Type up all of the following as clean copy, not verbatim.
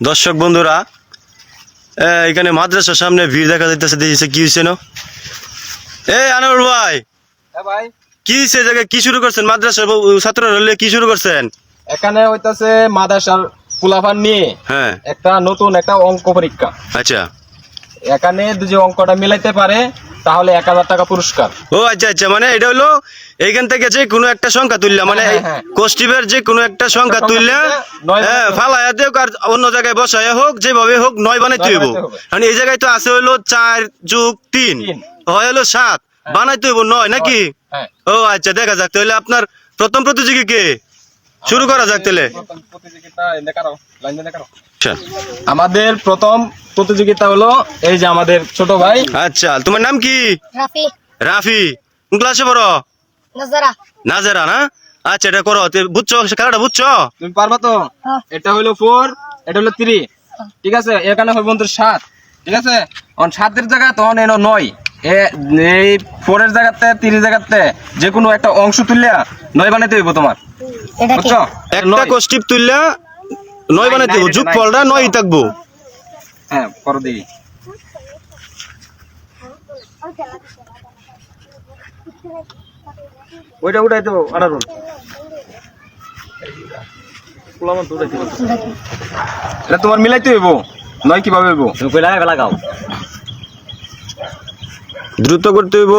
দর্শক বন্ধুরা, এখানে মাদ্রাসার সামনে ভিড় দেখা যাইতেছে। দেখেছে কি হয়েছে না? আনোয়ার ভাই, হ্যাঁ ভাই, কি হয়েছে? জায়গায় কি শুরু করছেন? মাদ্রাসার ছাত্ররা হলে কি শুরু করছেন? এখানে হইতাছে মাদ্রাসার পোলাপান নিয়ে হ্যাঁ, একটা নতুন একটা অঙ্ক পরীক্ষা। আচ্ছা। এখানে যে অঙ্কটা মিলাইতে পারে তাহলে 1000 টাকা পুরস্কার। ও আচ্ছা আচ্ছা, মানে এটা হলো এইখান থেকে যে কোনো একটা সংখ্যা তুললা, মানে হ্যাঁ। কোষ্টিপের যে কোনো একটা সংখ্যা তুললা, হ্যাঁ, ফালাইয়া দেও আর অন্য জায়গায় বসাইয়া হোক, যেভাবে হোক 9 বানাইতে হইব। কারণ এই জায়গায় তো আছে হলো 4 + 3 হয় হলো 7, বানাইতে হইব 9 নাকি? ও আচ্ছা, দেখা যাক তাহলে আপনার প্রথম প্রতিযোগী কে। শুরু করা যাক তাহলে। আমাদের প্রথম প্রতিযোগিতা হলো এই যে আমাদের ছোট ভাই। আচ্ছা, তোমার নাম কি? রাফি। রাফি। কোন ক্লাসে পড়ো? নাজারা। নাজেরা না? আচ্ছা, এটা করো। বুঝছো খেলাটা? বুঝছো? তুমি পারবা তো? হ্যাঁ। এটা হলো 4, এটা হলো 3, ঠিক আছে? এখানে হবে বন্ধু 7, ঠিক আছে? অন 7 এর জায়গা তখন এনো 9, এই 4 এর জায়গাতে 3 এর জায়গাতে যে কোনো একটা অংশ তুললে 9 বানাইতে হইব তোমার, এটা কি? বুঝছো? একটা কোষ্টিপ তুললা 9 বানাইতে হইব, যোগফলটা 9ই থাকবো। হ্যাঁ, করো দেখি। ওইটা উঠাই তো আড়ারুন এটা তোমার মিলাইতে হইব। 9 কিভাবে হইব? তুমি কইলা লাগাও। দ্রুত করতে হইব।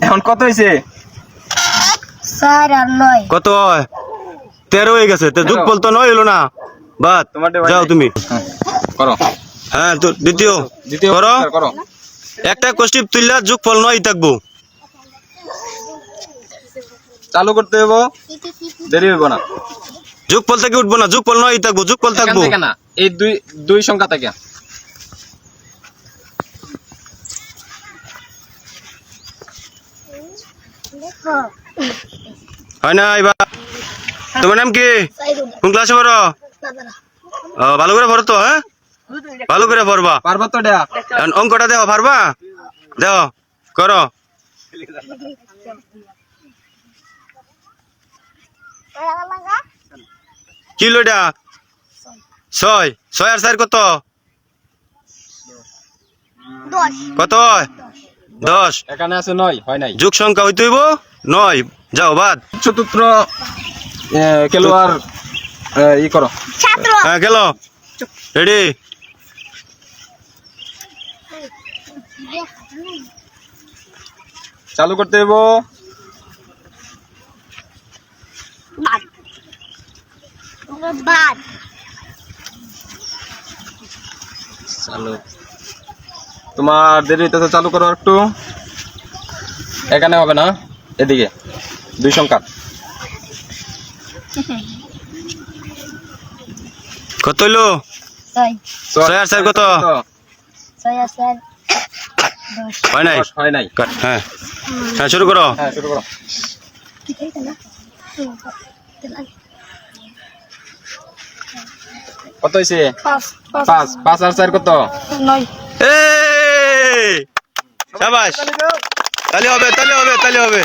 এখন কত হইছে? 4 আর 9। কত হয়? 13 হয়ে গেছে। তো যোগফল তো 9 হলো না। বাদ, যাও তুমি। করো। হ্যাঁ, তো দ্বিতীয় করো। করো। একটা কোষ্টিপ তুললা যোগফল 9ই থাকবো। চালু করতে হইব, দেরি হইব না। যোগফল থেকে উঠবো না, যোগফল 9ই থাকবো, যোগফল এখান থাকবো। থেকে না, এই দুই সংখ্যা থেকে। হয় না? এবার তোমার নাম কি? কোন ক্লাসে পড়ো? নাজারা। ভালো করে পড়ো তো। হ্যাঁ, ভালো করে পড়বা। পারবা তো এটা? এখন অঙ্কটা দেও, পারবা? দেও, করো। কি লইটা? 6 আর 4 কত? 10। কত হয়? 10। এখানে আছে 9, হয় নাই। যোগ সংখ্যা হইতে হইব 9। যাও, বাদ। চতুর্থ খেলোয়াড় ই করো। ছাত্র। হ্যাঁ, গেল। রেডি? চালু করতে হইব। বাদ। বাদ। চালু। তোমার দেরি হইতেছে, চালু করো একটু। এখানে হবে না, এদিকে 2 সংখ্যা। কত হইলো? 6। 6 আর 4 কত? 6 আর 4 10। হয় নাই? 10 হয় নাই। হ্যাঁ, হ্যাঁ, শুরু করো। হ্যাঁ, শুরু করো। কত হইছে? 5 আর 4 কত? 9। এই শাবাশ, তালি হবে, তালি হবে, তালি হবে।